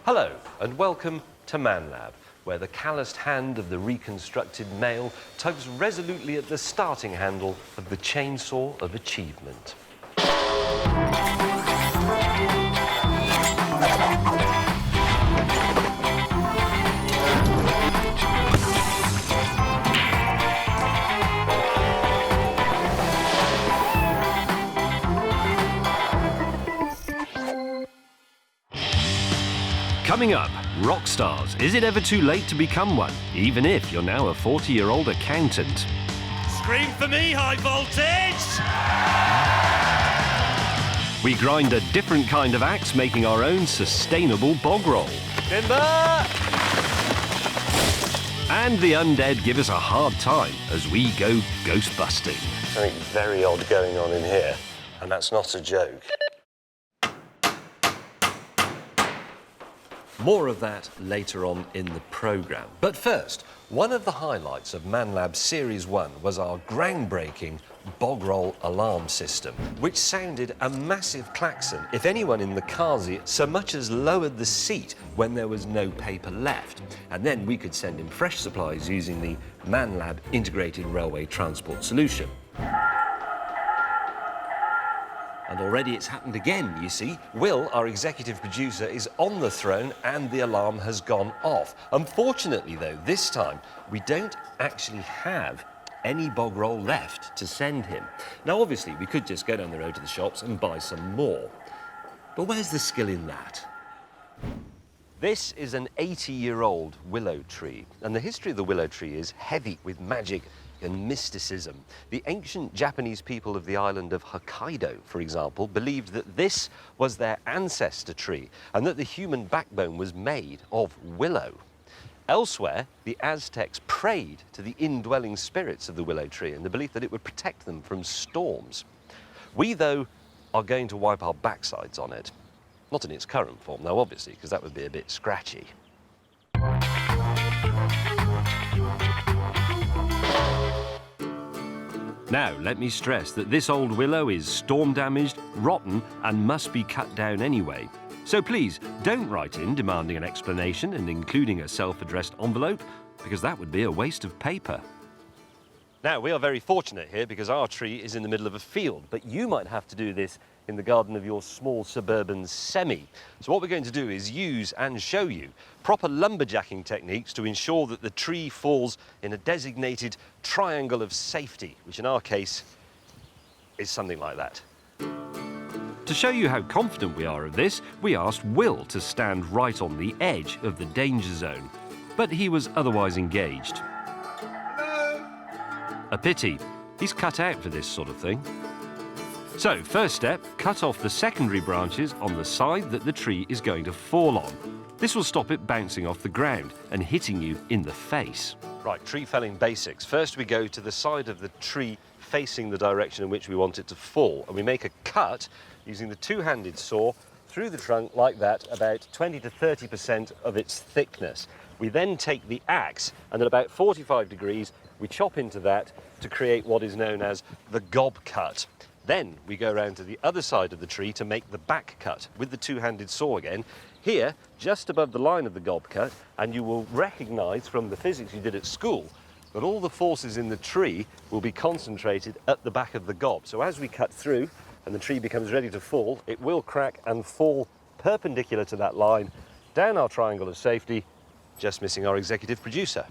Hello and welcome to ManLab, where the calloused hand of the reconstructed male tugs resolutely at the starting handle of the chainsaw of achievement. Coming up, rock stars. Is it ever too late to become one, even if you're now a 40-year-old accountant? Scream for me, high voltage! We grind a different kind of axe, making our own sustainable bog roll. Timber! And the undead give us a hard time as we go ghost busting. Something very odd going on in here, and that's not a joke. More of that later on in the programme. But first, one of the highlights of ManLab Series 1 was our groundbreaking bog roll alarm system, which sounded a massive klaxon if anyone in the car seat so much as lowered the seat when there was no paper left. And then we could send him fresh supplies using the ManLab Integrated Railway Transport Solution. And already it's happened again, you see. Will, our executive producer, is on the throne and the alarm has gone off. Unfortunately, though, this time, we don't actually have any bog roll left to send him. Now, obviously, we could just go down the road to the shops and buy some more. But where's the skill in that? This is an 80-year-old willow tree, and the history of the willow tree is heavy with magic and mysticism. The ancient Japanese people of the island of Hokkaido, for example, believed that this was their ancestor tree and that the human backbone was made of willow. Elsewhere, the Aztecs prayed to the indwelling spirits of the willow tree in the belief that it would protect them from storms. We, though, are going to wipe our backsides on it. Not in its current form, though, obviously, because that would be a bit scratchy. Now, let me stress that this old willow is storm-damaged, rotten, and must be cut down anyway. So please, don't write in demanding an explanation and including a self-addressed envelope, because that would be a waste of paper. Now, we are very fortunate here because our tree is in the middle of a field, but you might have to do this in the garden of your small suburban semi. So what we're going to do is use and show you proper lumberjacking techniques to ensure that the tree falls in a designated triangle of safety, which in our case is something like that. To show you how confident we are of this, we asked Will to stand right on the edge of the danger zone, but he was otherwise engaged. Hello. A pity. He's cut out for this sort of thing. So, first step, cut off the secondary branches on the side that the tree is going to fall on. This will stop it bouncing off the ground and hitting you in the face. Right, tree felling basics. First we go to the side of the tree facing the direction in which we want it to fall, and we make a cut using the two-handed saw through the trunk like that, about 20 to 30% of its thickness. We then take the axe and at about 45 degrees we chop into that to create what is known as the gob cut. Then we go around to the other side of the tree to make the back cut with the two-handed saw again. Here, just above the line of the gob cut, and you will recognise from the physics you did at school that all the forces in the tree will be concentrated at the back of the gob. So as we cut through and the tree becomes ready to fall, it will crack and fall perpendicular to that line, down our triangle of safety, just missing our executive producer.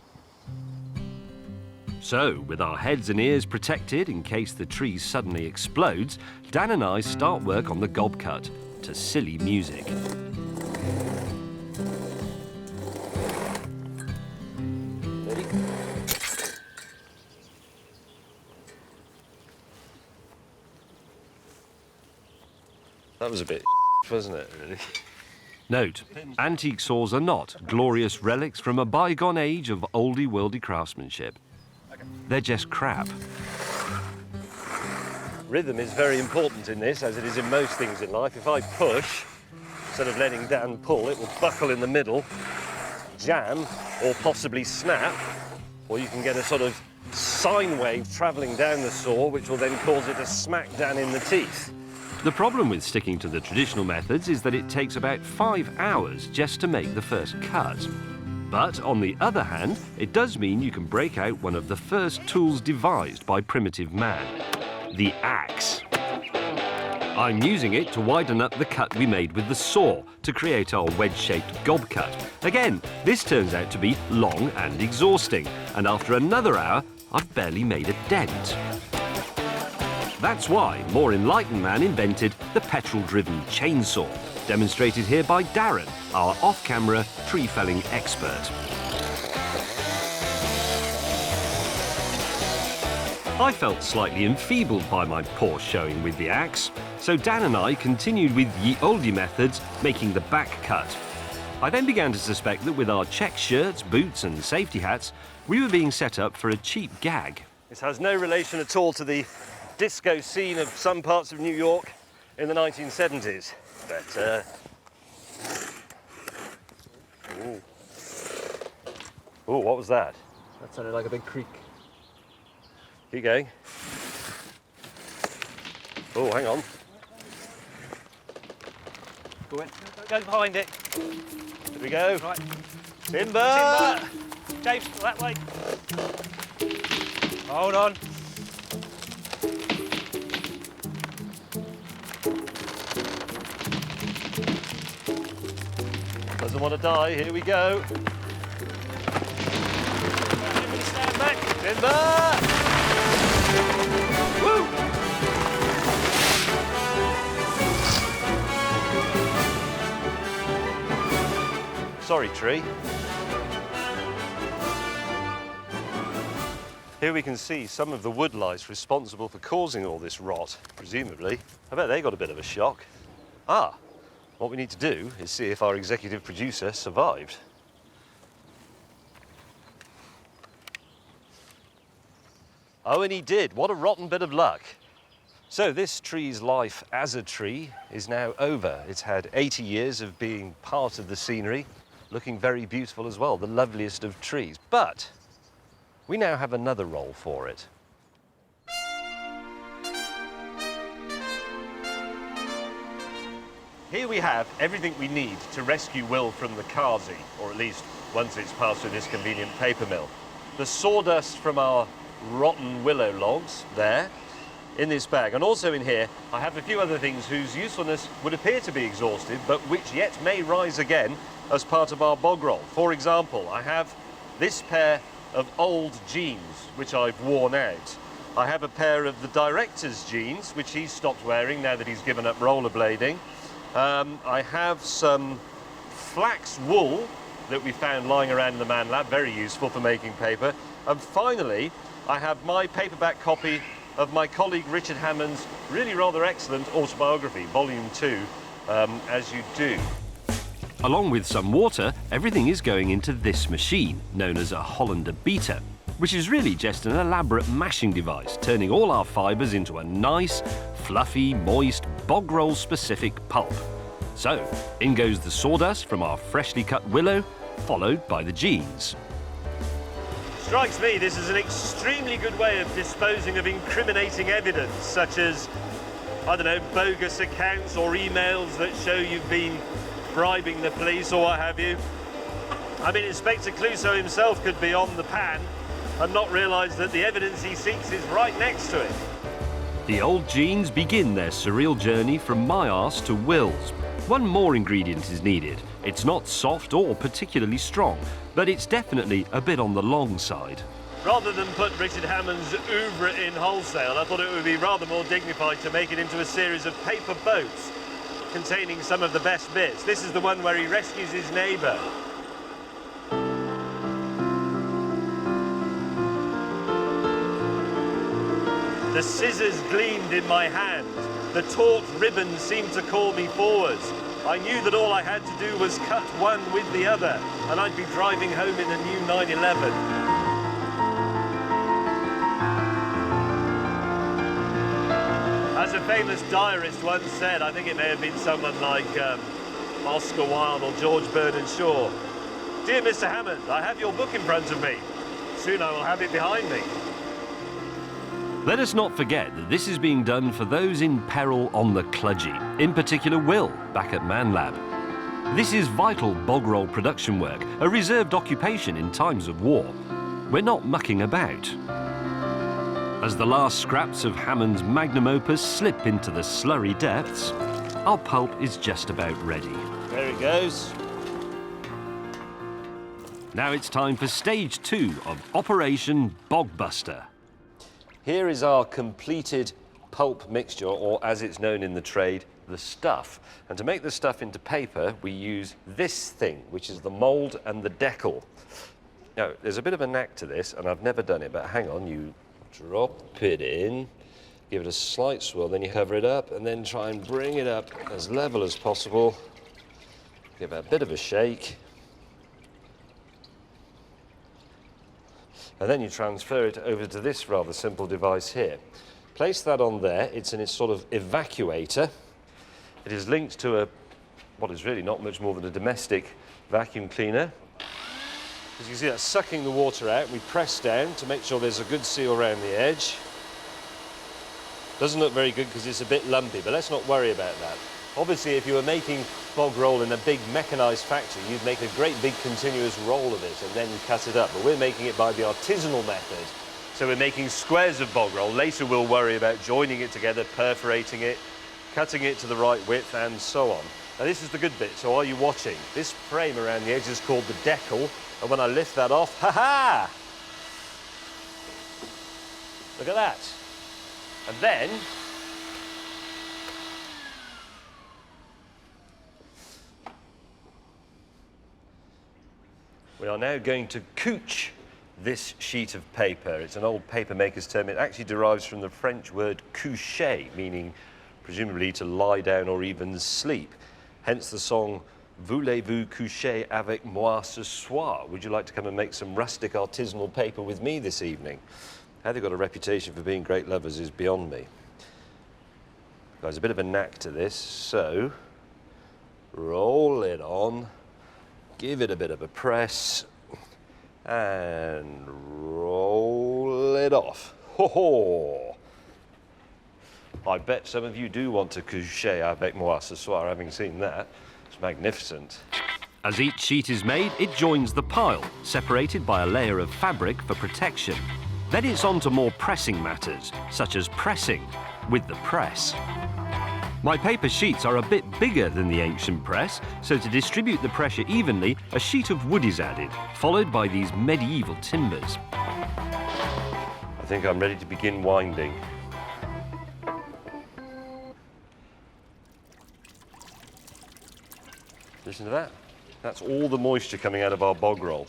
So, with our heads and ears protected in case the tree suddenly explodes, Dan and I start work on the gob cut to silly music. Ready? That was a bit wasn't it, really? Note, antique saws are not glorious relics from a bygone age of oldie-worldy craftsmanship. They're just crap. Rhythm is very important in this, as it is in most things in life. If I push, instead of letting Dan pull, it will buckle in the middle, jam, or possibly snap, or you can get a sort of sine wave travelling down the saw, which will then cause it to smack Dan in the teeth. The problem with sticking to the traditional methods is that it takes about 5 hours just to make the first cut. But on the other hand, it does mean you can break out one of the first tools devised by primitive man, the axe. I'm using it to widen up the cut we made with the saw to create our wedge-shaped gob cut. Again, this turns out to be long and exhausting, and after another hour, I've barely made a dent. That's why more enlightened man invented the petrol-driven chainsaw, demonstrated here by Darren, our off-camera tree-felling expert. I felt slightly enfeebled by my poor showing with the axe, so Dan and I continued with ye olde methods, making the back cut. I then began to suspect that with our check shirts, boots and safety hats, we were being set up for a cheap gag. This has no relation at all to the disco scene of some parts of New York in the 1970s. But, Ooh, what was that? That sounded like a big creak. Keep going. Oh, hang on. Go in. Go behind it. Here we go. Right. Timber! James, that way. Hold on. Doesn't want to die. Here we go. Stand back. Timber! Woo! Sorry, tree. Here we can see some of the wood lice responsible for causing all this rot, presumably. I bet they got a bit of a shock. Ah, what we need to do is see if our executive producer survived. Oh, and he did. What a rotten bit of luck. So this tree's life as a tree is now over. It's had 80 years of being part of the scenery, looking very beautiful as well, the loveliest of trees. But we now have another role for it. Here we have everything we need to rescue Will from the Kazi, or at least once it's passed through this convenient paper mill. The sawdust from our rotten willow logs there in this bag, and also in here I have a few other things whose usefulness would appear to be exhausted but which yet may rise again as part of our bog roll. For example, I have this pair of old jeans which I've worn out. I have a pair of the director's jeans which he's stopped wearing now that he's given up rollerblading. I have some flax wool that we found lying around in the Man Lab, very useful for making paper. And finally, I have my paperback copy of my colleague Richard Hammond's really rather excellent autobiography, Volume 2, As You Do. Along with some water, everything is going into this machine, known as a Hollander beater, which is really just an elaborate mashing device, turning all our fibres into a nice, fluffy, moist, bog roll specific pulp. So, in goes the sawdust from our freshly cut willow, followed by the jeans. Strikes me this is an extremely good way of disposing of incriminating evidence, such as, I don't know, bogus accounts or emails that show you've been bribing the police or what have you. I mean, Inspector Clouseau himself could be on the pan and not realise that the evidence he seeks is right next to it. The old jeans begin their surreal journey from my arse to Will's. One more ingredient is needed. It's not soft or particularly strong, but it's definitely a bit on the long side. Rather than put Richard Hammond's oeuvre in wholesale, I thought it would be rather more dignified to make it into a series of paper boats containing some of the best bits. This is the one where he rescues his neighbour. The scissors gleamed in my hand. The taut ribbon seemed to call me forwards. I knew that all I had to do was cut one with the other, and I'd be driving home in a new 911. As a famous diarist once said, I think it may have been someone like Oscar Wilde or George Bernard Shaw, "Dear Mr. Hammond, I have your book in front of me. Soon I will have it behind me." Let us not forget that this is being done for those in peril on the Kludgy, in particular Will, back at ManLab. This is vital bog roll production work, a reserved occupation in times of war. We're not mucking about. As the last scraps of Hammond's magnum opus slip into the slurry depths, our pulp is just about ready. There it goes. Now it's time for stage 2 of Operation Bogbuster. Here is our completed pulp mixture, or as it's known in the trade, the stuff. And to make the stuff into paper, we use this thing, which is the mould and the decal. Now, there's a bit of a knack to this, and I've never done it, but hang on, you drop it in, give it a slight swirl, then you cover it up, and then try and bring it up as level as possible. Give it a bit of a shake. And then you transfer it over to this rather simple device here. Place that on there. It's in its sort of evacuator. It is linked to what is really not much more than a domestic vacuum cleaner. As you can see, that's sucking the water out. We press down to make sure there's a good seal around the edge. Doesn't look very good because it's a bit lumpy, but let's not worry about that. Obviously, if you were making bog roll in a big mechanised factory, you'd make a great big continuous roll of it and then you cut it up. But we're making it by the artisanal method. So we're making squares of bog roll. Later we'll worry about joining it together, perforating it, cutting it to the right width and so on. Now this is the good bit, so are you watching? This frame around the edge is called the decal, and when I lift that off, ha-ha! Look at that. And then we are now going to couch this sheet of paper. It's an old paper maker's term. It actually derives from the French word coucher, meaning presumably to lie down or even sleep. Hence the song, Voulez-vous coucher avec moi ce soir? Would you like to come and make some rustic artisanal paper with me this evening? How they've got a reputation for being great lovers is beyond me. There's a bit of a knack to this, so roll it on. Give it a bit of a press and roll it off. Ho-ho! I bet some of you do want to coucher avec moi ce soir, having seen that. It's magnificent. As each sheet is made, it joins the pile, separated by a layer of fabric for protection. Then it's on to more pressing matters, such as pressing with the press. My paper sheets are a bit bigger than the ancient press, so to distribute the pressure evenly, a sheet of wood is added, followed by these medieval timbers. I think I'm ready to begin winding. Listen to that. That's all the moisture coming out of our bog roll.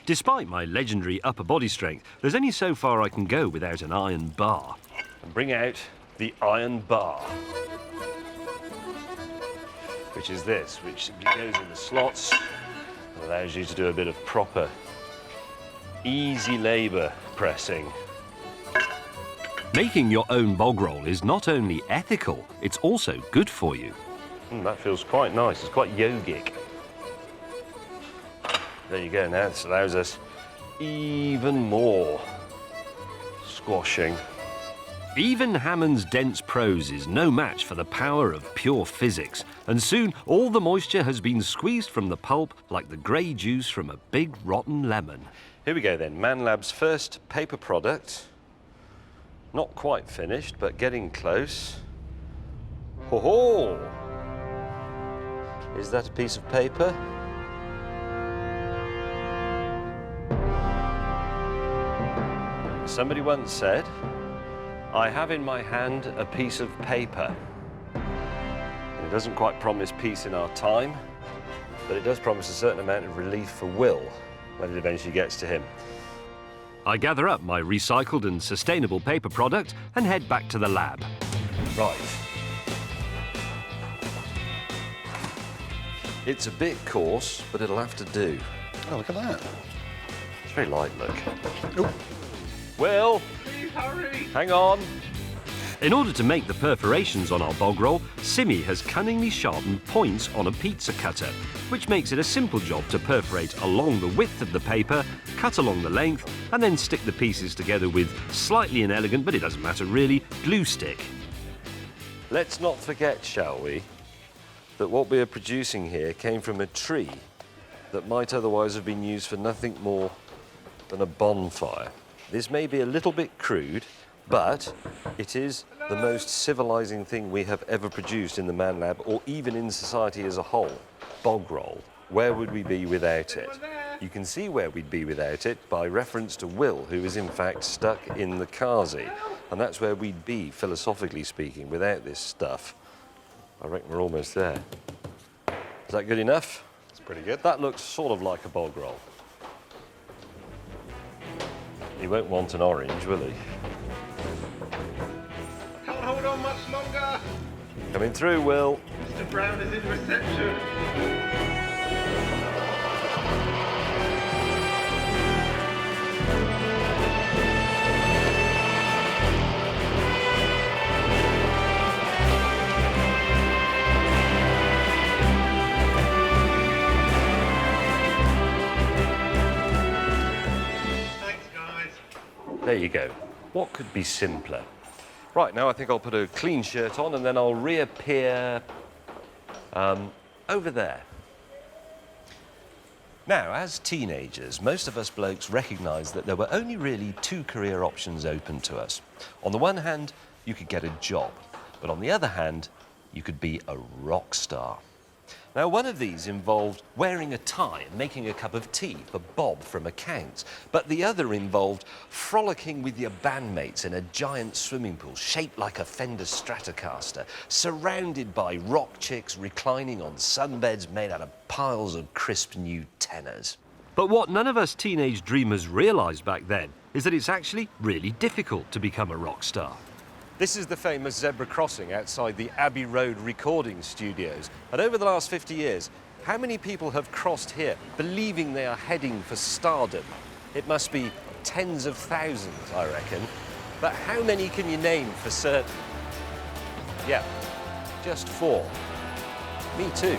Despite my legendary upper body strength, there's only so far I can go without an iron bar. And bring out the iron bar, which is this, which simply goes in the slots and allows you to do a bit of proper, easy labour pressing. Making your own bog roll is not only ethical, it's also good for you. That feels quite nice, it's quite yogic. There you go, now this allows us even more squashing. Even Hammond's dense prose is no match for the power of pure physics, and soon all the moisture has been squeezed from the pulp like the grey juice from a big rotten lemon. Here we go then, ManLab's first paper product. Not quite finished, but getting close. Ho-ho! Is that a piece of paper? Somebody once said, I have in my hand a piece of paper. And it doesn't quite promise peace in our time, but it does promise a certain amount of relief for Will when it eventually gets to him. I gather up my recycled and sustainable paper product and head back to the lab. Right. It's a bit coarse, but it'll have to do. Oh, look at that. It's very light, look. Ooh. Will, Please hurry. hang on. In order to make the perforations on our bog roll, Simi has cunningly sharpened points on a pizza cutter, which makes it a simple job to perforate along the width of the paper, cut along the length, and then stick the pieces together with slightly inelegant, but it doesn't matter really, glue stick. Let's not forget, shall we, that what we are producing here came from a tree that might otherwise have been used for nothing more than a bonfire. This may be a little bit crude, but it is the most civilizing thing we have ever produced in the Man Lab, or even in society as a whole. Bog roll. Where would we be without it? You can see where we'd be without it by reference to Will, who is in fact stuck in the carsey. And that's where we'd be, philosophically speaking, without this stuff. I reckon we're almost there. Is that good enough? It's pretty good. That looks sort of like a bog roll. He won't want an orange, will he? Can't hold on much longer. Coming through, Will. Mr. Brown is in reception. Thanks, guys. There you go. What could be simpler? Right, now I think I'll put a clean shirt on and then I'll reappear over there. Now, as teenagers, most of us blokes recognised that there were only really two career options open to us. On the one hand, you could get a job, but on the other hand, you could be a rock star. Now, one of these involved wearing a tie and making a cup of tea for Bob from accounts, but the other involved frolicking with your bandmates in a giant swimming pool shaped like a Fender Stratocaster, surrounded by rock chicks reclining on sunbeds made out of piles of crisp new tenors. But what none of us teenage dreamers realised back then is that it's actually really difficult to become a rock star. This is the famous zebra crossing outside the Abbey Road recording studios. And over the last 50 years, how many people have crossed here believing they are heading for stardom? It must be tens of thousands, I reckon. But how many can you name for certain? Yeah, just 4. Me too.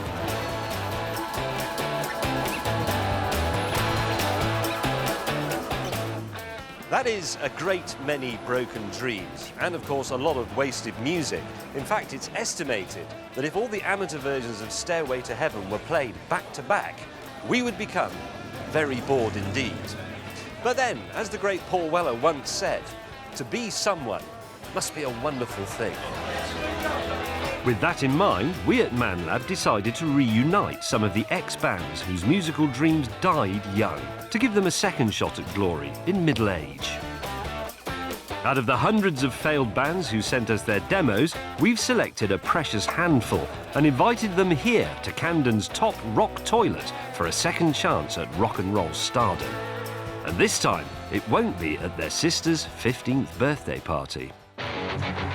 That is a great many broken dreams, and of course a lot of wasted music. In fact, it's estimated that if all the amateur versions of Stairway to Heaven were played back to back, we would become very bored indeed. But then, as the great Paul Weller once said, to be someone must be a wonderful thing. With that in mind, we at Man Lab decided to reunite some of the ex-bands whose musical dreams died young, to give them a second shot at glory in middle age. Out of the hundreds of failed bands who sent us their demos, we've selected a precious handful and invited them here to Camden's top rock toilet for a second chance at rock and roll stardom. And this time, it won't be at their sister's 15th birthday party.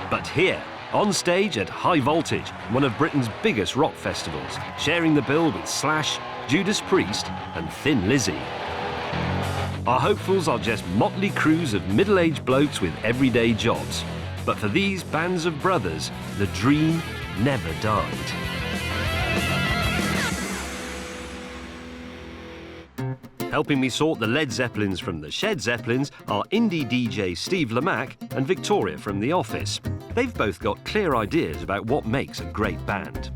But here, on stage at High Voltage, one of Britain's biggest rock festivals, sharing the bill with Slash, Judas Priest and Thin Lizzy. Our hopefuls are just motley crews of middle-aged blokes with everyday jobs. But for these bands of brothers, the dream never died. Helping me sort the Led Zeppelins from the Shed Zeppelins are indie DJ Steve Lamack and Victoria from The Office. They've both got clear ideas about what makes a great band.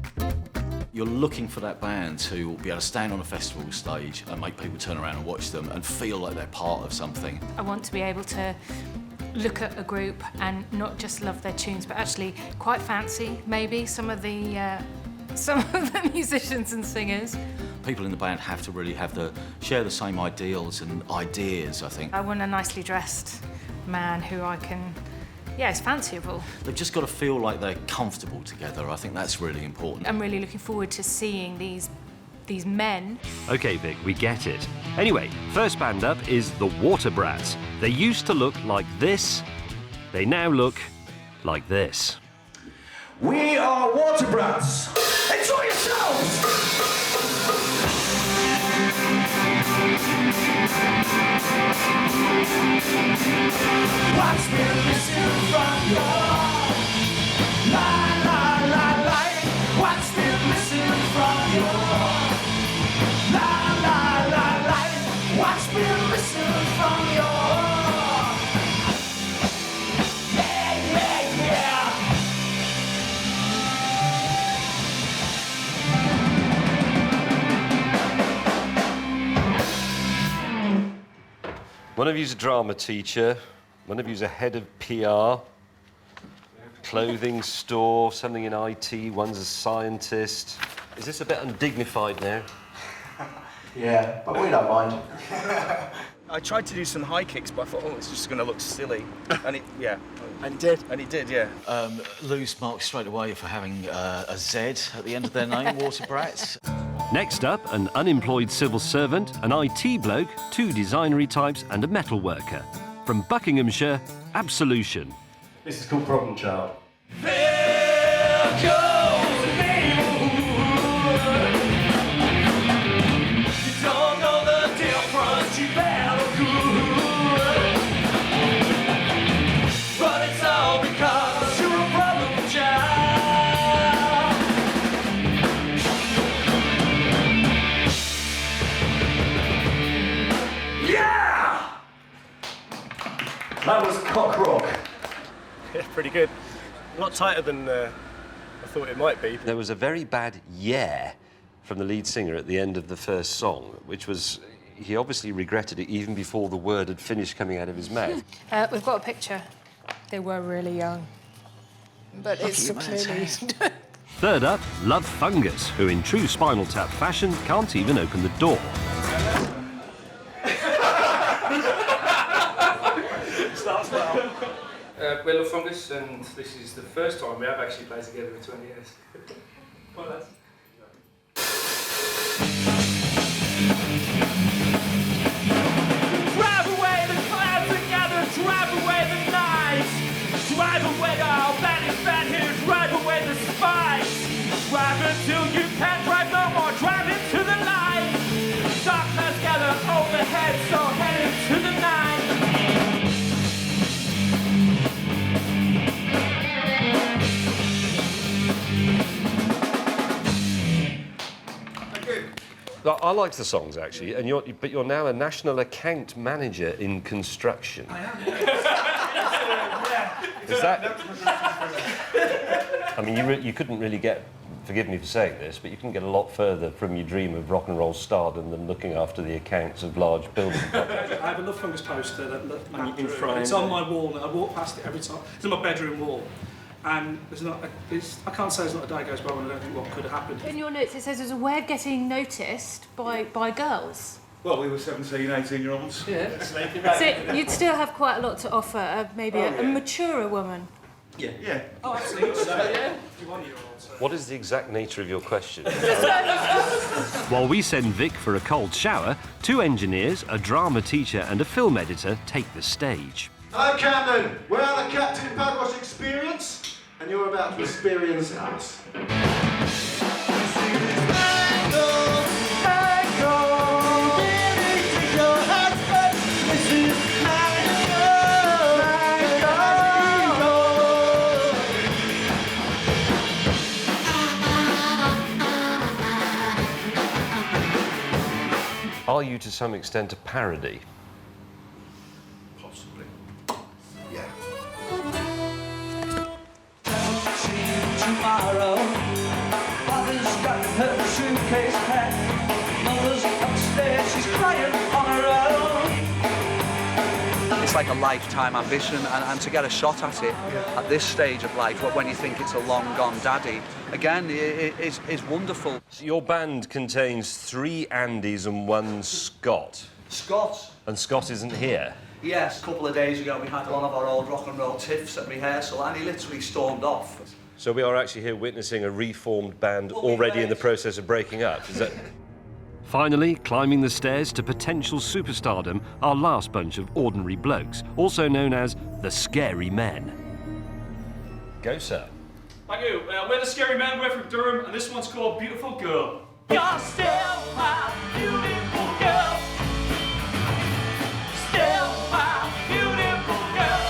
You're looking for that band who will be able to stand on a festival stage and make people turn around and watch them and feel like they're part of something. I want to be able to look at a group and not just love their tunes, but actually quite fancy maybe some of the musicians and singers. People in the band have to really share the same ideals and ideas, I think. I want a nicely dressed man who I can, is fanciable. They've just got to feel like they're comfortable together. I think that's really important. I'm really looking forward to seeing these men. OK, Vic, we get it. Anyway, first band up is the Water Brats. They used to look like this. They now look like this. We are Water Brats. Enjoy yourselves! Watch me listen from your heart. La la la la. Watch me listen from your. Yeah, yeah, yeah. One of you's a drama teacher, one of you's a head of PR, clothing store, something in IT, one's a scientist. Is this a bit undignified now? Yeah, but we don't mind. I tried to do some high kicks, but I thought, oh, it's just going to look silly. And it, yeah. And it did. And it did, yeah. Loose marked straight away for having a Z at the end of their name, Water Brats. Next up, an unemployed civil servant, an IT bloke, 2 designery types and a metal worker. From Buckinghamshire, Absolution. This is called Problem Child. There goes the neighborhood. You don't know the difference, you better good. But it's all because you're a problem child. Yeah! That was cock rock. Yeah, pretty good. A lot tighter than I thought it might be. There was a very bad yeah from the lead singer at the end of the first song, which was, he obviously regretted it even before the word had finished coming out of his mouth. We've got a picture. They were really young. But it's clearly... Third up, Love Fungus, who in true Spinal Tap fashion can't even open the door. Starts well. Willow Fungus, and this is the first time we have actually played together in 20 years. Well, that's... Drive away the clouds together, drive away the nights. Drive away all that is bad here, drive away the spice. Drive until you can't drive no more, drive into the light. Darkness gather overhead, so head into the night. I liked the songs actually, and but you're now a national account manager in construction. I am. Is that? I mean, you couldn't really get. Forgive me for saying this, but you can get a lot further from your dream of rock and roll stardom than looking after the accounts of large building projects. I have a Love Fungus poster that in frame. It's on my wall. I walk past it every time. It's on my bedroom wall. And there's not, I can't say there's not a day goes by when I don't think what could have happened. In your notes it says there's a way of getting noticed by girls. Well, we were 17, 18-year-olds. Yeah. So you'd still have quite a lot to offer, maybe a maturer woman. Yeah. Yeah. Oh, absolutely. So, yeah. 51-year-olds. So. What is the exact nature of your question? While we send Vic for a cold shower, 2 engineers, a drama teacher and a film editor take the stage. Hello, Camden. We're on the Captain Pugwash experience, and you're about to experience us. Are you to some extent a parody? Possibly. Tomorrow, mother's got her suitcase packed. Mother's upstairs, she's crying on her own. It's like a lifetime ambition, and to get a shot at it at this stage of life, when you think it's a long gone daddy, again, is wonderful. So your band contains 3 Andys and 1 Scott. Scott? And Scott isn't here? Yes, a couple of days ago we had one of our old rock and roll tiffs at rehearsal, and he literally stormed off. So we are actually here witnessing a reformed band already in the process of breaking up, is that? Finally, climbing the stairs to potential superstardom, our last bunch of ordinary blokes, also known as the Scary Men. Go, sir. Thank you. We're the Scary Men, we're from Durham, and this one's called Beautiful Girl. You're still my beautiful girl. Still my beautiful girl.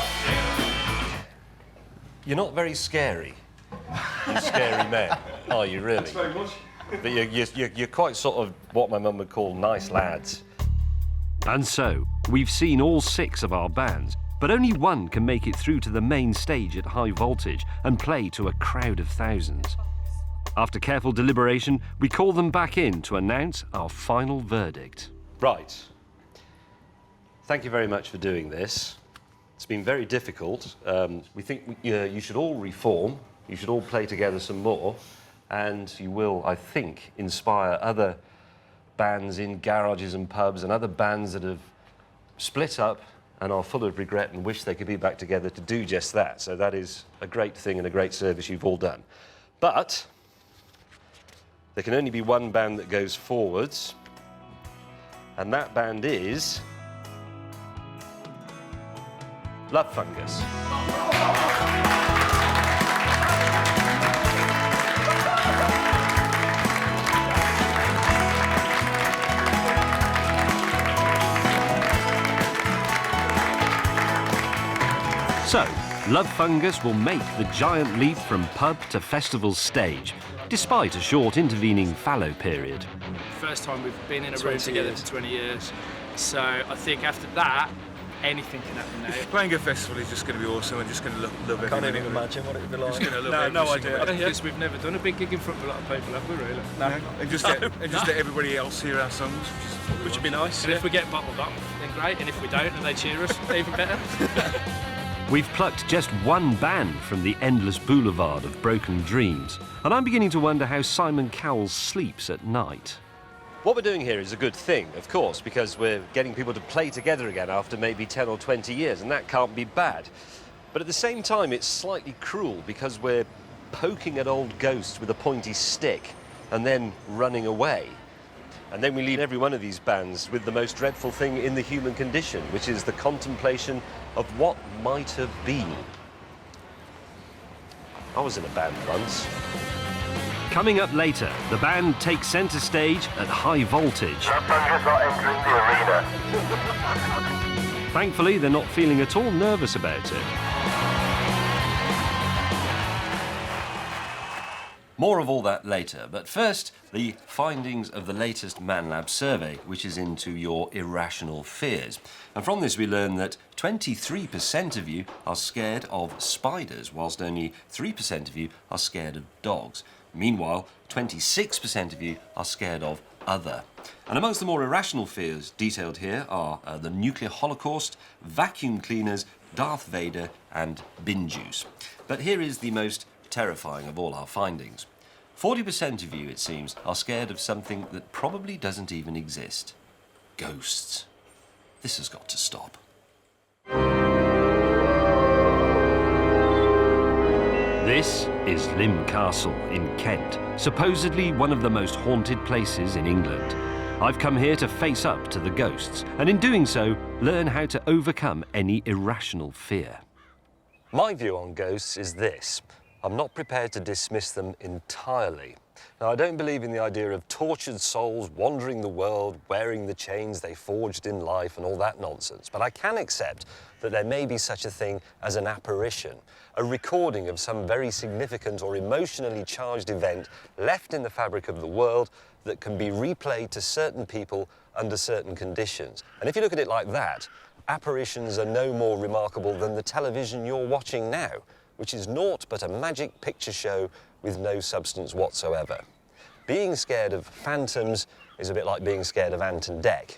You're not very scary, you Scary Men, are you really? Thanks very much. But you're quite sort of what my mum would call nice lads. And so, we've seen all 6 of our bands, but only one can make it through to the main stage at high voltage and play to a crowd of thousands. After careful deliberation, we call them back in to announce our final verdict. Right. Thank you very much for doing this. It's been very difficult. We think you should all reform, you should all play together some more, and you will, I think, inspire other bands in garages and pubs and other bands that have split up and are full of regret and wish they could be back together to do just that. So that is a great thing and a great service you've all done. But there can only be one band that goes forwards, and that band is Love Fungus. So, Love Fungus will make the giant leap from pub to festival stage, despite a short intervening fallow period. First time we've been in a room together for 20 years. So I think after that, anything can happen now. Playing a festival is just going to be awesome and just going to love everything. Can't even imagine what it would be like. Just going to love No every single idea. bit. Because we've never done a big gig in front of a lot of people, have we, really? No. And just let everybody else hear our songs, Which would be nice. And if we get bottled up, then great. And if we don't and they cheer us, even better. We've plucked just one band from the endless boulevard of broken dreams, and I'm beginning to wonder how Simon Cowell sleeps at night. What we're doing here is a good thing, of course, because we're getting people to play together again after maybe 10 or 20 years, and that can't be bad. But at the same time, it's slightly cruel because we're poking at old ghosts with a pointy stick and then running away. And then we leave every one of these bands with the most dreadful thing in the human condition, which is the contemplation of what might have been. I was in a band once. Coming up later, the band takes centre stage at high voltage. Thankfully, they're not feeling at all nervous about it. More of all that later, but first, the findings of the latest ManLab survey, which is into your irrational fears. And from this we learn that 23% of you are scared of spiders, whilst only 3% of you are scared of dogs. Meanwhile, 26% of you are scared of other. And amongst the more irrational fears detailed here are the nuclear holocaust, vacuum cleaners, Darth Vader and bin juice. But here is the most terrifying of all our findings. 40% of you, it seems, are scared of something that probably doesn't even exist. Ghosts. This has got to stop. This is Lymm Castle in Kent, supposedly one of the most haunted places in England. I've come here to face up to the ghosts, and in doing so, learn how to overcome any irrational fear. My view on ghosts is this. I'm not prepared to dismiss them entirely. Now, I don't believe in the idea of tortured souls wandering the world, wearing the chains they forged in life and all that nonsense. But I can accept that there may be such a thing as an apparition, a recording of some very significant or emotionally charged event left in the fabric of the world that can be replayed to certain people under certain conditions. And if you look at it like that, apparitions are no more remarkable than the television you're watching now, which is naught but a magic picture show with no substance whatsoever. Being scared of phantoms is a bit like being scared of Ant and Dec.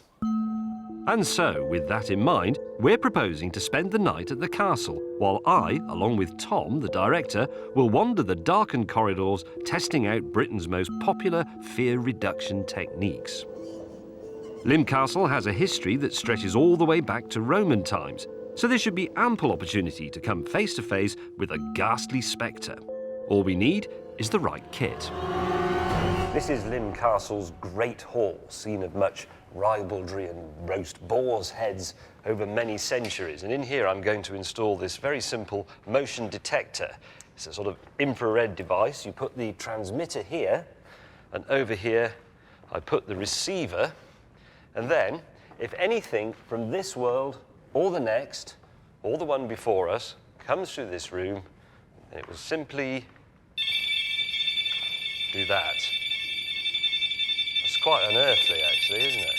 And so, with that in mind, we're proposing to spend the night at the castle, while I, along with Tom, the director, will wander the darkened corridors, testing out Britain's most popular fear reduction techniques. Lymm Castle has a history that stretches all the way back to Roman times, so there should be ample opportunity to come face to face with a ghastly spectre. All we need is the right kit. This is Lymm Castle's Great Hall, scene of much ribaldry and roast boars' heads over many centuries. And in here I'm going to install this very simple motion detector. It's a sort of infrared device. You put the transmitter here, and over here I put the receiver. And then, if anything from this world or the next, or the one before us, comes through this room, and it will simply do that. quite unearthly, actually, isn't it?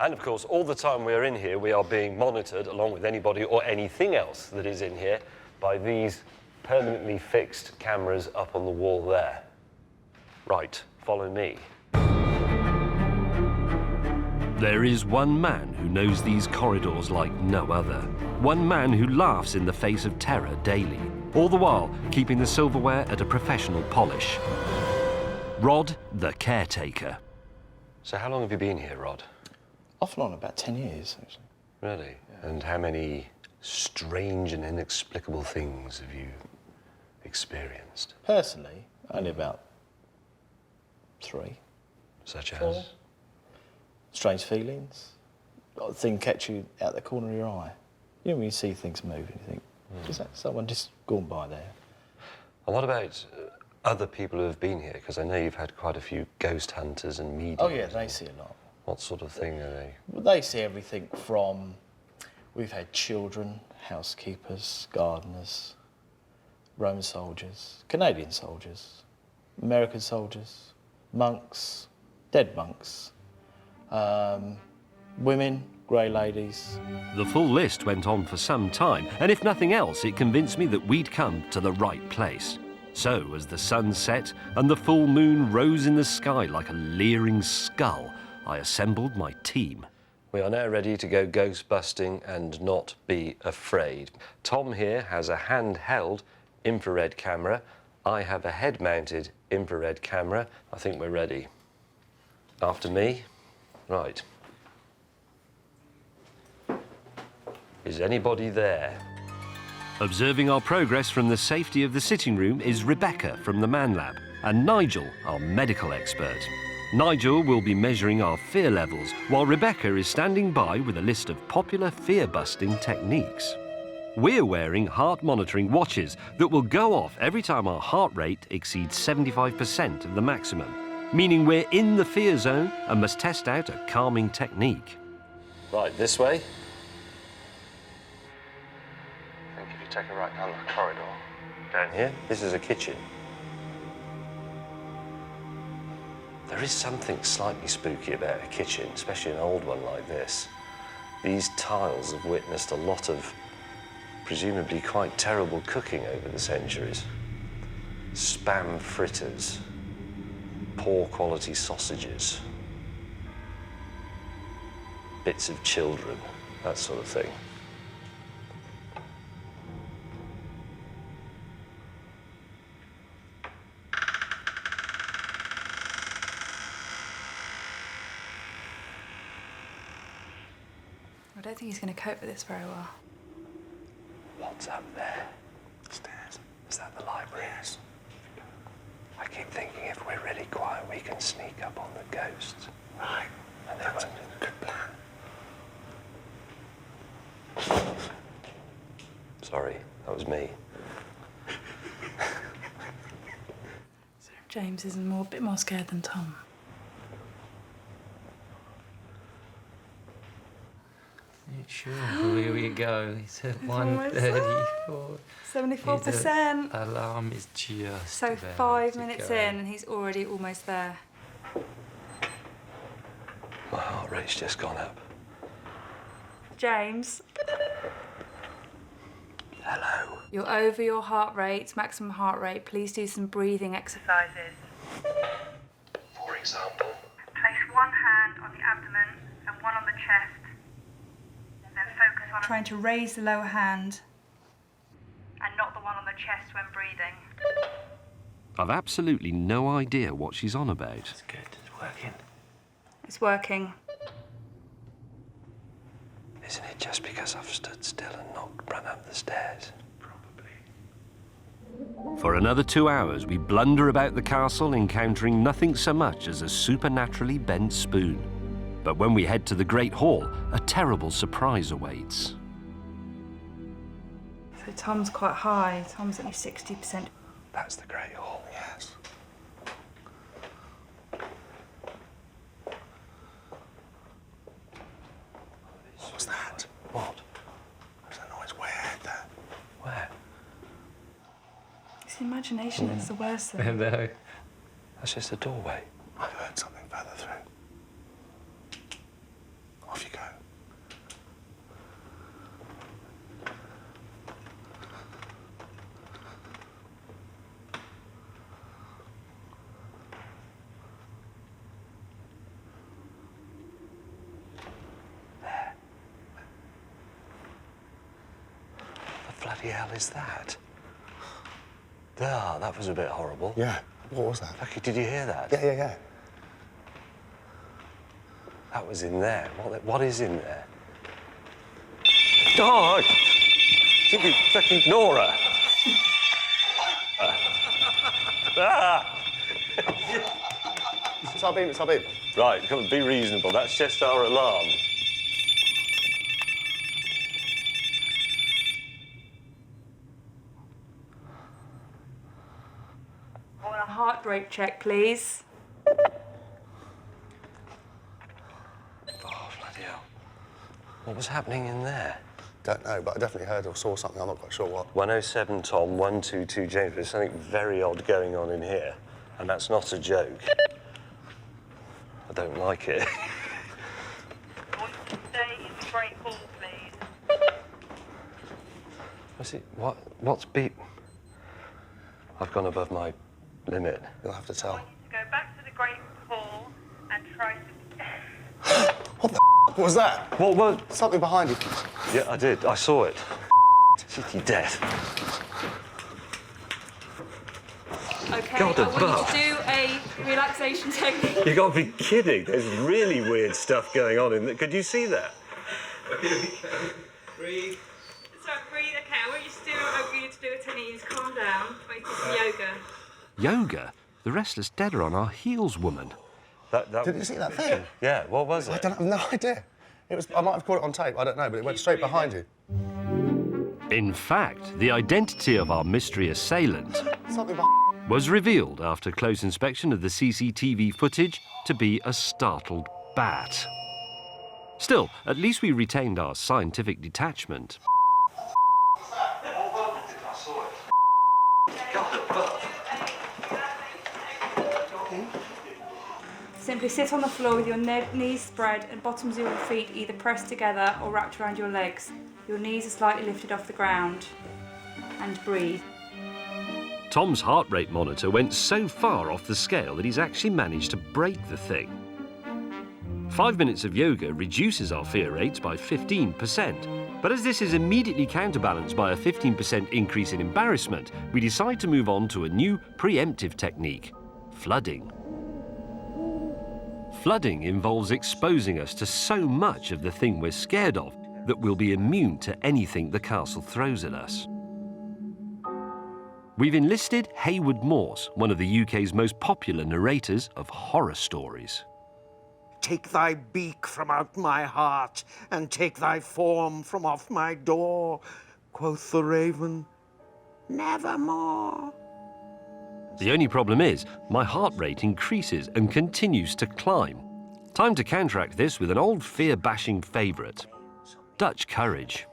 And, of course, all the time we're in here, we are being monitored, along with anybody or anything else that is in here, by these permanently fixed cameras up on the wall there. Right, follow me. There is one man who knows these corridors like no other. One man who laughs in the face of terror daily, all the while keeping the silverware at a professional polish. Rod, the caretaker. So how long have you been here, Rod? Off and on about 10 years, actually. Really? Yeah. And how many strange and inexplicable things have you experienced? Personally, only about 3. Such 4. as? Strange feelings. A thing catch you out the corner of your eye. You know, when you see things move and you think, is that someone just gone by there? And what about other people who have been here? Because I know you've had quite a few ghost hunters and mediums. Oh, yeah, they see a lot. What sort of thing are they? Well, they see everything from... We've had children, housekeepers, gardeners, Roman soldiers, Canadian soldiers, American soldiers, monks, dead monks, women, grey ladies. The full list went on for some time, and if nothing else, it convinced me that we'd come to the right place. So, as the sun set and the full moon rose in the sky like a leering skull, I assembled my team. We are now ready to go ghost busting and not be afraid. Tom here has a handheld infrared camera. I have a head-mounted infrared camera. I think we're ready. After me. Right. Is anybody there? Observing our progress from the safety of the sitting room is Rebecca from the Man Lab and Nigel, our medical expert. Nigel will be measuring our fear levels, while Rebecca is standing by with a list of popular fear-busting techniques. We're wearing heart-monitoring watches that will go off every time our heart rate exceeds 75% of the maximum, meaning we're in the fear zone and must test out a calming technique. Right, this way. I think if you take a right down the corridor, down here, this is a kitchen. There is something slightly spooky about a kitchen, especially an old one like this. These tiles have witnessed a lot of presumably quite terrible cooking over the centuries. Spam fritters, poor quality sausages, bits of children, that sort of thing. I don't think he's going to cope with this very well. What's up there? Stairs. Is that the library? Yes. I keep thinking if we're really quiet, we can sneak up on the ghosts. Right. And that's a good plan. Sorry, that was me. James is a bit more scared than Tom. Sure, here we go. It's at 1:34. 74%. The alarm is just So 5 minutes in and he's already almost there. My heart rate's just gone up. James. Hello. You're over your heart rate, maximum heart rate. Please do some breathing exercises. For example? Place one hand on the abdomen and one on the chest. Then focus on trying to raise the lower hand and not the one on the chest when breathing. I've absolutely no idea what she's on about. It's good, it's working. It's working. Isn't it just because I've stood still and not run up the stairs? For another 2 hours, we blunder about the castle, encountering nothing so much as a supernaturally bent spoon. But when we head to the Great Hall, a terrible surprise awaits. So Tom's quite high. Tom's at 60%. That's the Great Hall, yes. What's that? What? There's a noise way ahead there. Where? It's in my imagination is the worst thing. I know. That's just a doorway. I heard something further through. Off you go. The bloody hell is that? Ah, that was a bit horrible. Yeah. What was that? Lucky, did you hear that? Yeah. That was in there. What is in there? Oh, I think you fucking Nora. It's our beam, it's our beam. Right, come on, be reasonable. That's just our alarm. I want a heart rate check, please. Oh, bloody hell. What was happening in there? Don't know, but I definitely heard or saw something. I'm not quite sure what. 107 Tom, 122 James. There's something very odd going on in here, and that's not a joke. I don't like it. I want you to stay in the Great Hall, please. What's it? What's beep? I've gone above my limit. You'll have to tell. I want you to go back to the Great Hall and try to... What the f*** was that? What was? Something behind you. Yeah, I did. I saw it. Shitty death. Okay, God I want above. you to do a relaxation technique. You gotta be kidding. There's really weird stuff going on in there. Could you see that? Breathe. Sorry, breathe. Okay, I want you to do a technique. Calm down. I want you to do some yoga. Yoga? The restless dead are on our heels, woman. Did you see that thing? Yeah, what was it? I don't have no idea. It was. I might have caught it on tape. I don't know, but it went straight behind you. In fact, the identity of our mystery assailant Something behind. was revealed after close inspection of the CCTV footage to be a startled bat. Still, at least we retained our scientific detachment. Simply sit on the floor with your knees spread and bottoms of your feet either pressed together or wrapped around your legs. Your knees are slightly lifted off the ground. And breathe. Tom's heart rate monitor went so far off the scale that he's actually managed to break the thing. 5 minutes of yoga reduces our fear rates by 15%. But as this is immediately counterbalanced by a 15% increase in embarrassment, we decide to move on to a new preemptive technique, flooding. Flooding involves exposing us to so much of the thing we're scared of that we'll be immune to anything the castle throws at us. We've enlisted Hayward Morse, one of the UK's most popular narrators of horror stories. Take thy beak from out my heart, and take thy form from off my door, quoth the raven, nevermore. The only problem is, my heart rate increases and continues to climb. Time to counteract this with an old fear-bashing favourite, Dutch courage.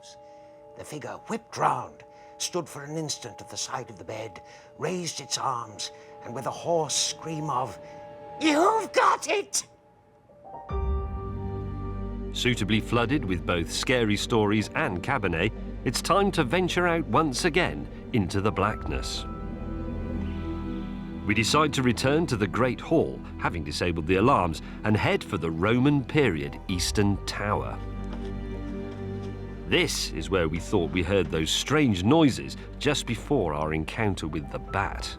The figure whipped round, stood for an instant at the side of the bed, raised its arms, and with a hoarse scream of, "You've got it!" Suitably flooded with both scary stories and Cabernet, it's time to venture out once again into the blackness. We decide to return to the Great Hall, having disabled the alarms, and head for the Roman period Eastern Tower. This is where we thought we heard those strange noises just before our encounter with the bat.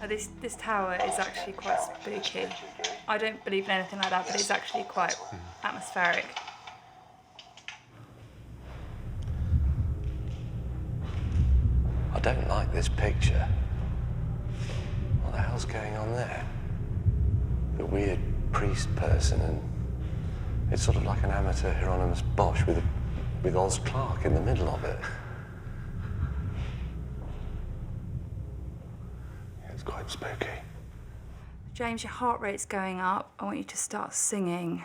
This tower is actually quite spooky. I don't believe in anything like that, but it's actually quite atmospheric. I don't like this picture. What the hell's going on there? The weird priest person, and it's sort of like an amateur Hieronymus Bosch with Oz Clarke in the middle of it. It's quite spooky. James, your heart rate's going up. I want you to start singing.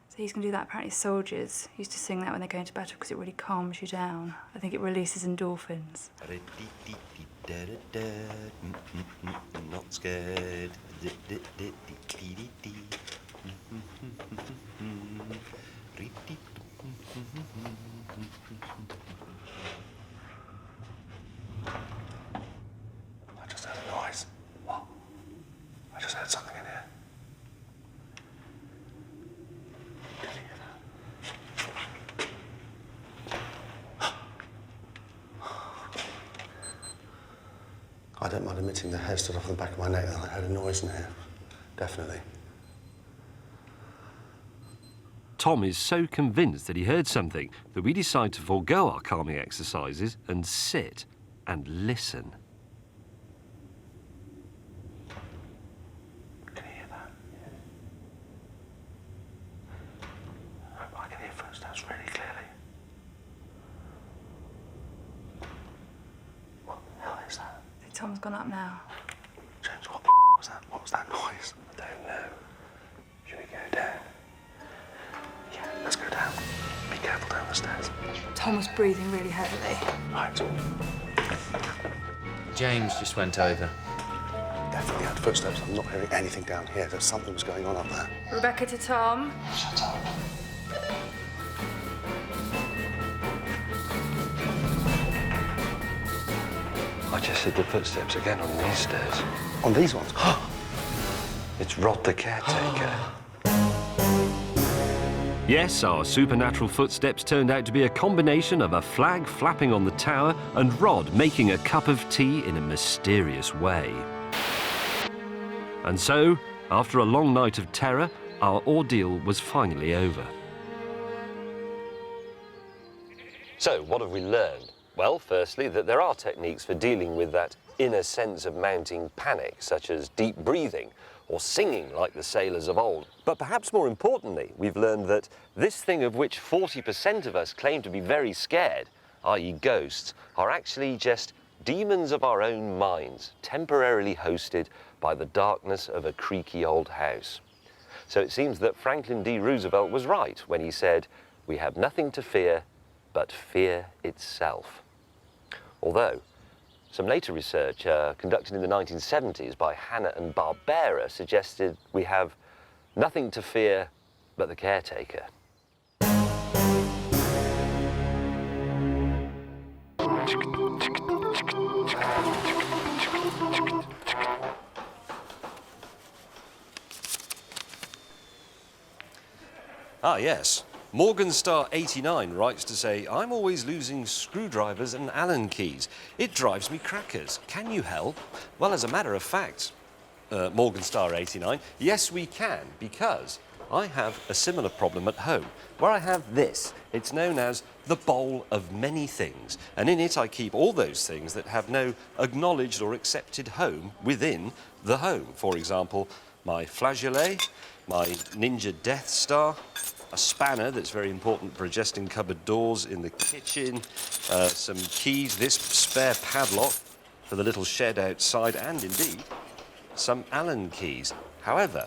So He's going to do that. Apparently soldiers used to sing that when they go into battle because it really calms you down. I think it releases endorphins. Not scared. I just heard a noise. What? I just heard something in here. Did you hear that? I don't mind admitting the hair stood off the back of my neck and I heard a noise in here. Definitely. Tom is so convinced that he heard something that we decide to forego our calming exercises and sit and listen. Can you hear that? I can hear footsteps really clearly. What the hell is that? Tom's gone up now. James, what the was that? What was that noise? I don't know. Should we go down? Yeah, let's go down. Be careful down the stairs. Tom was breathing really heavily. Right. James just went over. Definitely had footsteps. I'm not hearing anything down here. There's something was going on up there. Rebecca to Tom. Shut up. I just heard the footsteps again on these stairs. On these ones? It's Rod the caretaker. Yes, our supernatural footsteps turned out to be a combination of a flag flapping on the tower and Rod making a cup of tea in a mysterious way. And so, after a long night of terror, our ordeal was finally over. So, what have we learned? Well, firstly, that there are techniques for dealing with that inner sense of mounting panic, such as deep breathing or singing like the sailors of old. But perhaps more importantly, we've learned that this thing of which 40% of us claim to be very scared, i.e. ghosts, are actually just demons of our own minds, temporarily hosted by the darkness of a creaky old house. So it seems that Franklin D. Roosevelt was right when he said, "We have nothing to fear but fear itself." Although, some later research conducted in the 1970s by Hannah and Barbera suggested we have nothing to fear but the caretaker. Ah, yes. Morganstar89 writes to say, "I'm always losing screwdrivers and Allen keys. It drives me crackers. Can you help?" Well, as a matter of fact, Morganstar89, yes, we can, because I have a similar problem at home, where I have this. It's known as the bowl of many things, and in it I keep all those things that have no acknowledged or accepted home within the home. For example, my flageolet, my Ninja Death Star, a spanner that's very important for adjusting cupboard doors in the kitchen, some keys, this spare padlock for the little shed outside, and indeed some Allen keys. However,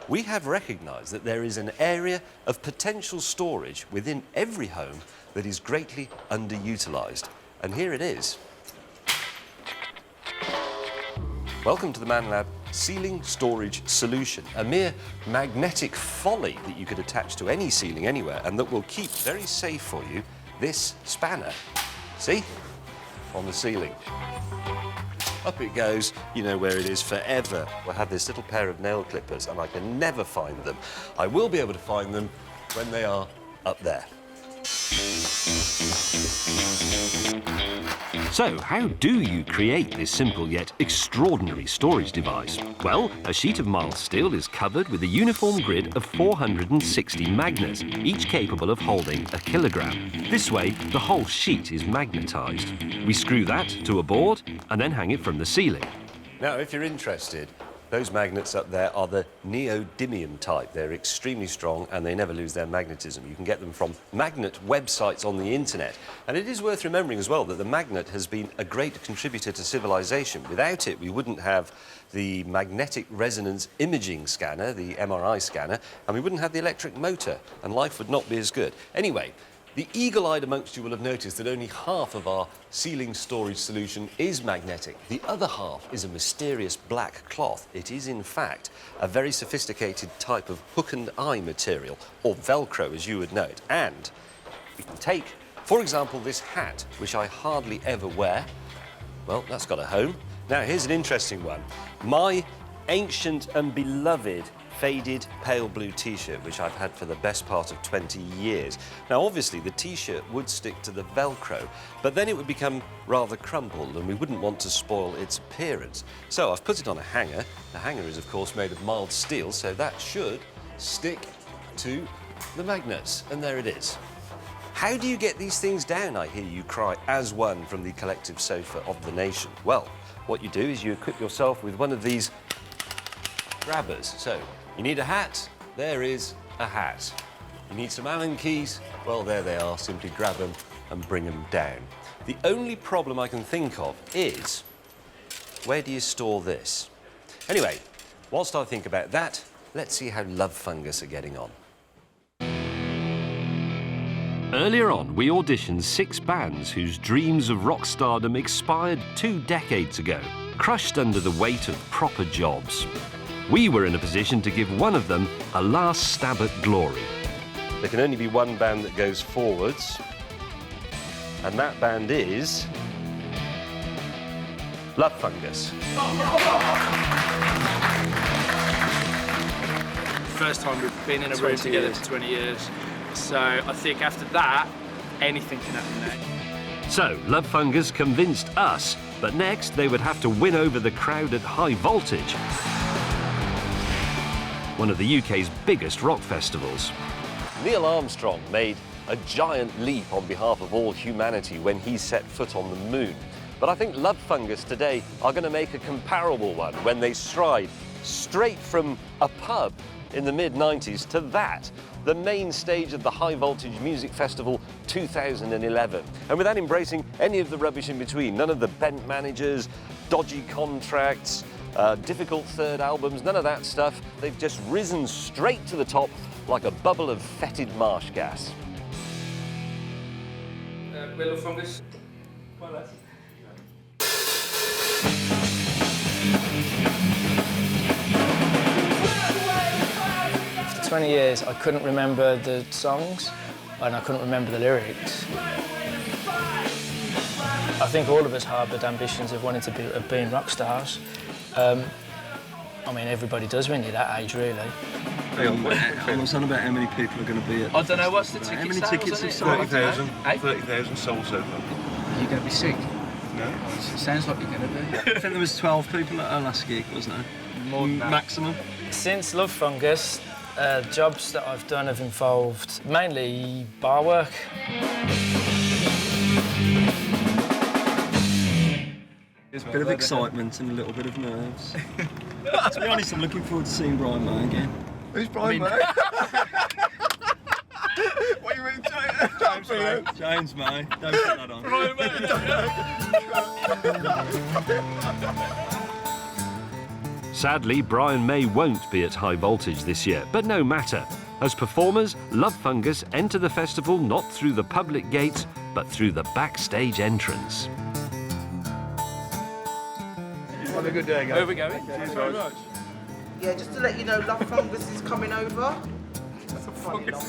we have recognised that there is an area of potential storage within every home that is greatly underutilised. And here it is. Welcome to the Man Lab Ceiling Storage Solution, a mere magnetic folly that you could attach to any ceiling anywhere and that will keep very safe for you this spanner. See? On the ceiling. Up it goes, you know where it is forever. I have this little pair of nail clippers and I can never find them. I will be able to find them when they are up there. So, how do you create this simple yet extraordinary storage device? Well, a sheet of mild steel is covered with a uniform grid of 460 magnets, each capable of holding a kilogram. This way, the whole sheet is magnetised. We screw that to a board and then hang it from the ceiling. Now, if you're interested, Those magnets up there are the neodymium type. They're extremely strong and they never lose their magnetism. You can get them from magnet websites on the internet. And it is worth remembering as well that the magnet has been a great contributor to civilization. Without it, we wouldn't have the magnetic resonance imaging scanner, the MRI scanner, and we wouldn't have the electric motor, and life would not be as good. Anyway, the eagle-eyed amongst you will have noticed that only half of our ceiling storage solution is magnetic. The other half is a mysterious black cloth. It is, in fact, a very sophisticated type of hook and eye material, or Velcro, as you would know it. And we can take, for example, this hat, which I hardly ever wear. Well, that's got a home. Now, here's an interesting one. My ancient and beloved faded pale blue T-shirt, which I've had for the best part of 20 years. Now, obviously, the T-shirt would stick to the Velcro, but then it would become rather crumpled, and we wouldn't want to spoil its appearance. So I've put it on a hanger. The hanger is, of course, made of mild steel, so that should stick to the magnets, and there it is. How do you get these things down, I hear you cry, as one from the collective sofa of the nation? Well, what you do is you equip yourself with one of these grabbers. So, you need a hat, there is a hat. You need some Allen keys, well, there they are, simply grab them and bring them down. The only problem I can think of is, where do you store this? Anyway, whilst I think about that, let's see how Love Fungus are getting on. Earlier on, we auditioned 6 bands whose dreams of rock stardom expired 2 decades ago, crushed under the weight of proper jobs. We were in a position to give one of them a last stab at glory. There can only be one band that goes forwards, and that band is Love Fungus. First time we've been in a room together for 20 years. So I think after that, anything can happen next. So, Love Fungus convinced us, but next they would have to win over the crowd at High Voltage, one of the UK's biggest rock festivals. Neil Armstrong made a giant leap on behalf of all humanity when he set foot on the moon. But I think Love Fungus today are going to make a comparable one when they stride straight from a pub in the mid-90s to that, the main stage of the High Voltage Music Festival 2011. And without embracing any of the rubbish in between, none of the bent managers, dodgy contracts, difficult third albums, none of that stuff. They've just risen straight to the top like a bubble of fetid marsh gas. Willow Fungus. Well, that's... For 20 years, I couldn't remember the songs and I couldn't remember the lyrics. I think all of us harboured ambitions of wanting to be of being rock stars. I mean, everybody does when you're that age, really. Hang on, I was on about how many people are going to be at... I don't know, what's the ticket How many sales tickets on have it? sold? 30,000. 30,000 sold so far. Are you going to be sick? No. It sounds like you're going to be. I think there was 12 people at our last gig, wasn't there? More than that. Maximum. Since Love Fungus, jobs that I've done have involved mainly bar work. There's a bit of excitement and a little bit of nerves. To be honest, I'm looking forward to seeing Brian May again. Who's Brian May? What you mean, James May? James May. Don't put that on. Brian May. Sadly, Brian May won't be at High Voltage this year, but no matter. As performers, Love Fungus enter the festival not through the public gates, but through the backstage entrance. Have a good day, guys. Where are we going? Thanks very much. Yeah, just to let you know, Love Fungus is coming over. That's a funny long.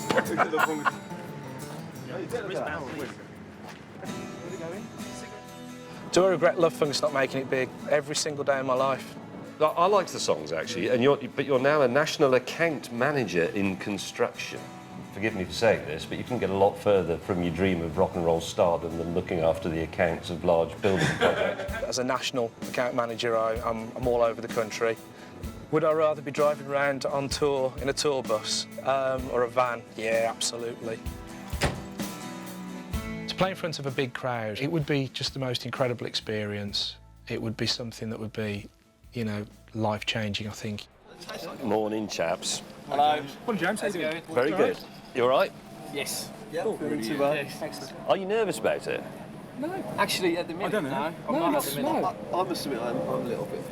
Do I regret Love Fungus not making it big every single day of my life? I liked the songs, actually, but you're now a national account manager in construction. Forgive me for saying this, but you can get a lot further from your dream of rock and roll stardom than looking after the accounts of large building projects. As a national account manager, I'm all over the country. Would I rather be driving around on tour in a tour bus or a van? Yeah, absolutely. To play in front of a big crowd, it would be just the most incredible experience. It would be something that would be you know, life-changing, I think. Morning, chaps. Hello. Morning, James. How's it going? Very good. You all right? Yes. Yeah. Are you nervous about it? No. Actually, at the minute, I don't know. no. I'm not at the minute. I must admit, I'm a little bit.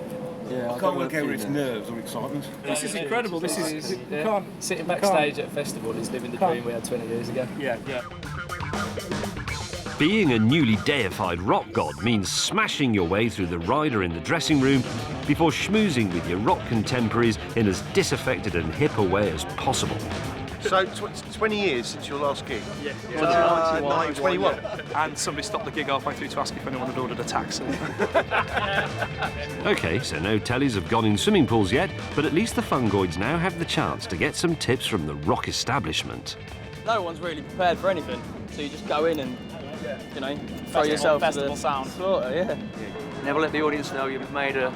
Yeah, I can't work out whether it's nerves or excitement. This is incredible. This is you can't sitting backstage at a festival is living the dream we had 20 years ago. Yeah. Being a newly deified rock god means smashing your way through the rider in the dressing room before schmoozing with your rock contemporaries in as disaffected and hip a way as possible. So, 20 years since your last gig? Yeah. 21. And somebody stopped the gig halfway through to ask if anyone had ordered a taxi. OK, so no tellies have gone in swimming pools yet, but at least the fungoids now have the chance to get some tips from the rock establishment. No one's really prepared for anything, so you just go in and, you know, throw yourself to the slaughter, yeah. Never let the audience know you've made a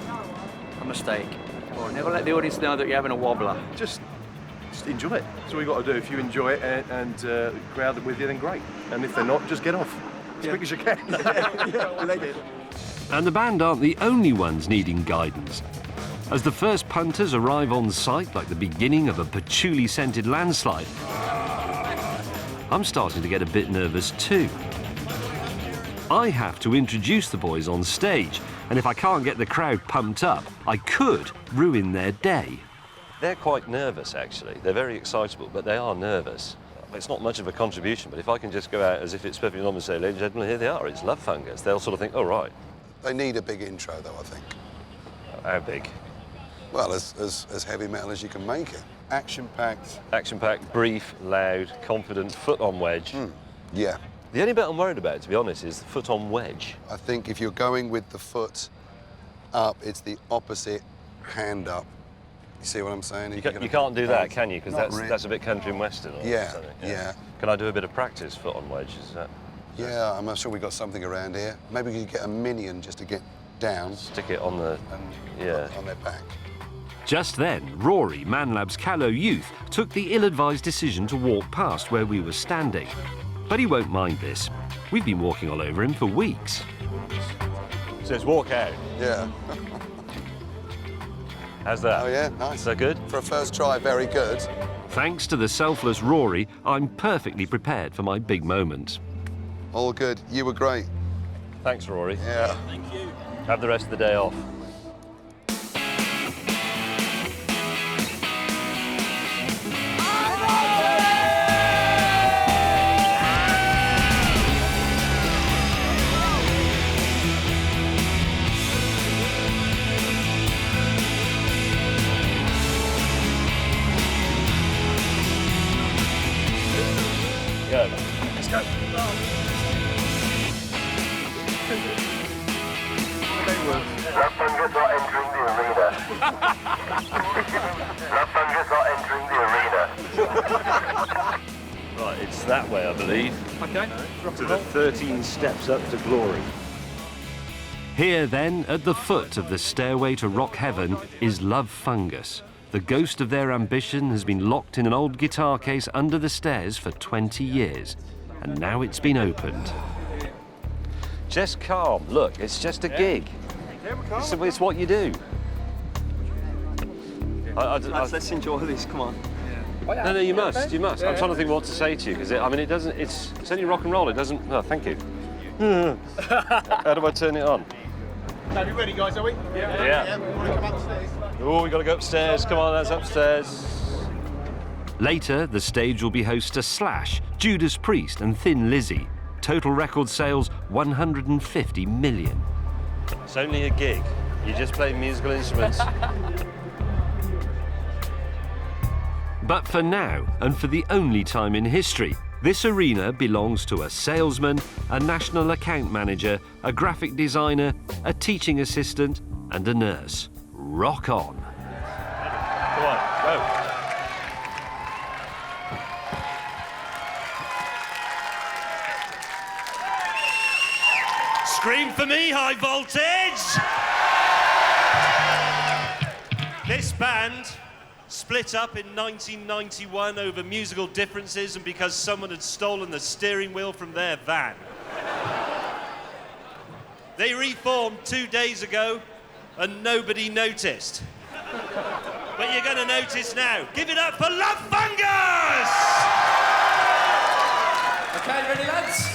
mistake. Or never let the audience know that you're having a wobbler. Just enjoy it. That's all you got to do. If you enjoy it and the crowd are with you, then great. And if they're not, just get off as quick as you can. They did. And the band aren't the only ones needing guidance. As the first punters arrive on site like the beginning of a patchouli-scented landslide, I'm starting to get a bit nervous too. I have to introduce the boys on stage, and if I can't get the crowd pumped up, I could ruin their day. They're quite nervous, actually. They're very excitable, but they are nervous. It's not much of a contribution, but if I can just go out as if it's perfectly normal and say, ladies and gentlemen, here they are, it's Love Fungus, they'll sort of think, oh, right. They need a big intro, though, I think. How big? Well, as heavy metal as you can make it. Action-packed. Action-packed, brief, loud, confident, foot on wedge. Yeah. The only bit I'm worried about, to be honest, is the foot on wedge. I think if you're going with the foot up, it's the opposite hand up. You see what I'm saying? You can't do that, can you? Because that's a bit country and western. Or something. Yeah. Can I do a bit of practice foot on wedge? Is that? Yeah, I'm not sure we got something around here. Maybe we could get a minion just to get down. Stick it on the on their back. Just then, Rory, ManLab's callow youth, took the ill-advised decision to walk past where we were standing. But he won't mind this. We've been walking all over him for weeks. Says walk out. Yeah. How's that? Oh, yeah, nice. Is that good? For a first try, very good. Thanks to the selfless Rory, I'm perfectly prepared for my big moment. All good. You were great. Thanks, Rory. Yeah. Thank you. Have the rest of the day off. Go. Let's go. Love Fungus are entering the arena. Love Fungus are entering the arena. Right, it's that way, I believe. Okay. To the 13 steps up to glory. Here, then, at the foot of the stairway to rock heaven, is Love Fungus. The ghost of their ambition has been locked in an old guitar case under the stairs for 20 years. And now it's been opened. Just calm. Look, it's just a gig. It's what you do. Let's enjoy this, come on. No, you must. You must. I'm trying to think what to say to you, because it doesn't, it's only rock and roll. It doesn't, oh, thank you. How do I turn it on? Are we ready, guys, are we? Yeah. We want to come upstairs. Oh, we got to go upstairs. Come on, that's upstairs. Later, the stage will be host to Slash, Judas Priest and Thin Lizzy. Total record sales, 150 million. It's only a gig. You just play musical instruments. But for now, and for the only time in history, this arena belongs to a salesman, a national account manager, a graphic designer, a teaching assistant, and a nurse. Rock on. Come on, go. Scream for me, high voltage! This band split up in 1991 over musical differences and because someone had stolen the steering wheel from their van. They reformed 2 days ago and nobody noticed. But you're going to notice now. Give it up for Love Fungus! Okay, ready, lads?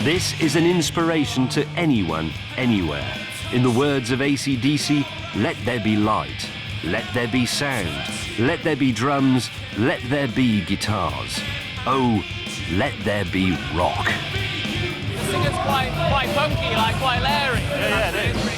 This is an inspiration to anyone, anywhere. In the words of AC/DC, let there be light, let there be sound, let there be drums, let there be guitars. Oh, let there be rock. I think it's quite funky, like quite Larry. Yeah, it is.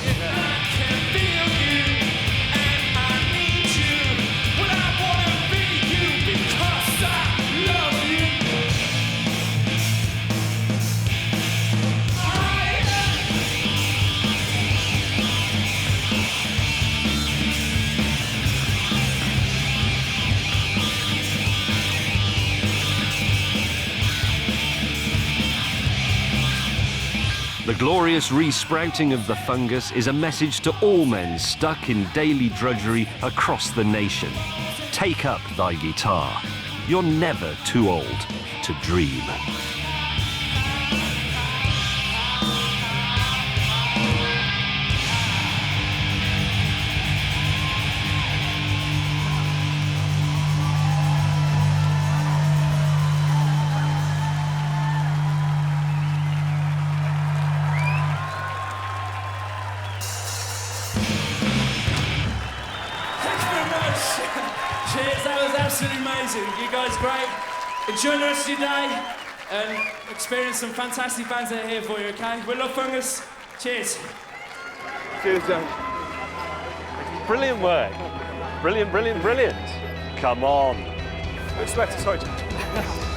The glorious re-sprouting of the fungus is a message to all men stuck in daily drudgery across the nation. Take up thy guitar. You're never too old to dream. Cheers, that was absolutely amazing. You guys great. Enjoy the rest of your day and experience some fantastic bands that are here for you, okay? We love Fungus. Cheers. Cheers, John. Brilliant work. Brilliant, brilliant, brilliant. Come on. Sweater, sorry, John.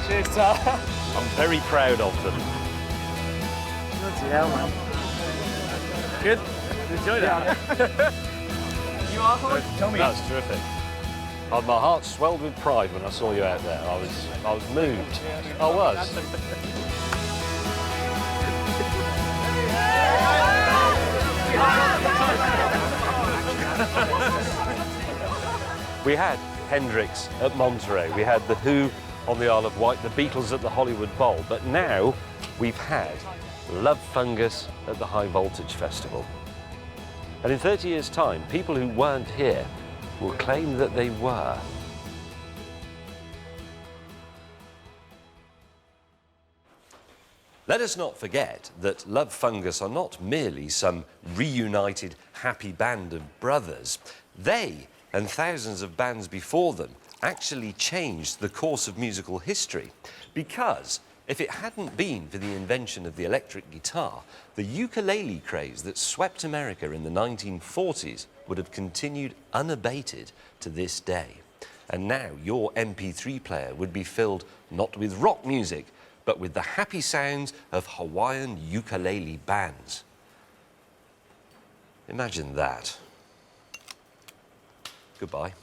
Cheers, Tom. I'm very proud of them. Bloody hell, man. Good? Enjoy that? You are hard? Tell me. That's terrific. My heart swelled with pride when I saw you out there. I was moved. I was. We had Hendrix at Monterey. We had The Who on the Isle of Wight, the Beatles at the Hollywood Bowl. But now we've had Love Fungus at the High Voltage Festival. And in 30 years' time, people who weren't here will claim that they were. Let us not forget that Love Fungus are not merely some reunited happy band of brothers. They, and thousands of bands before them, actually changed the course of musical history, because if it hadn't been for the invention of the electric guitar, the ukulele craze that swept America in the 1940s would have continued unabated to this day. And now your MP3 player would be filled not with rock music, but with the happy sounds of Hawaiian ukulele bands. Imagine that. Goodbye.